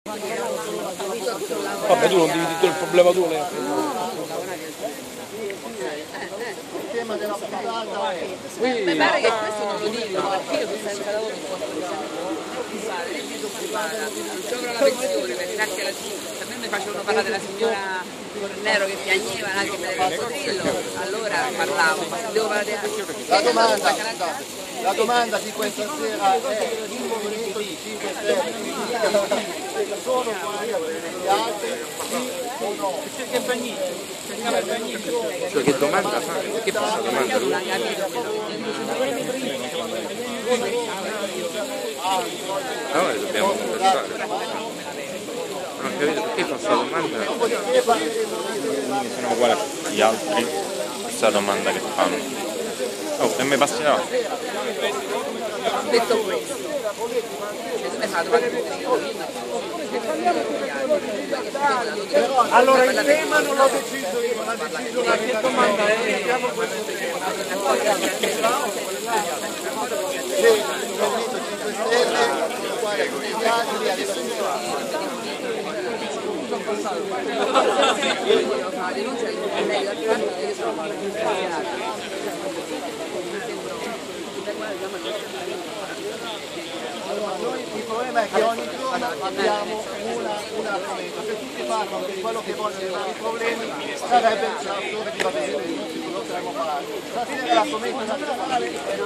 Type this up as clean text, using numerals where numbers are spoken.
Vabbè, tu non devi dire il problema tuo, Leo. Il tema della puntata è... Mi pare che questo non lo dico, perché io sono senza lavoro non posso fare, né mi disoccupata, gioco alla pensione, perché anche a me mi facevano parlare della signora Fornero che piagneva anche per il coccodrillo, allora parlavo, ma se devo parlare La domanda di questa sera è: il movimento di 5 Stelle sono uguali a quelli degli altri, sì o no? Cioè che domanda fai? Che passa domanda? Allora dobbiamo conversare. Non ho capito perché fa questa domanda. Sono uguali agli altri, questa domanda che fanno. Oh, e mi passerà. detto questo, allora il tema non l'ho deciso io, l'ha deciso la domanda è se il movimento 5 Stelle uguale a tutti gli altri a livello il problema è che ogni giorno abbiamo un argomento, se tutti parlano di quello che vogliono i problemi sarebbe l'autore di va bene, non potremmo parlare. Stasera l'argomento nazionale è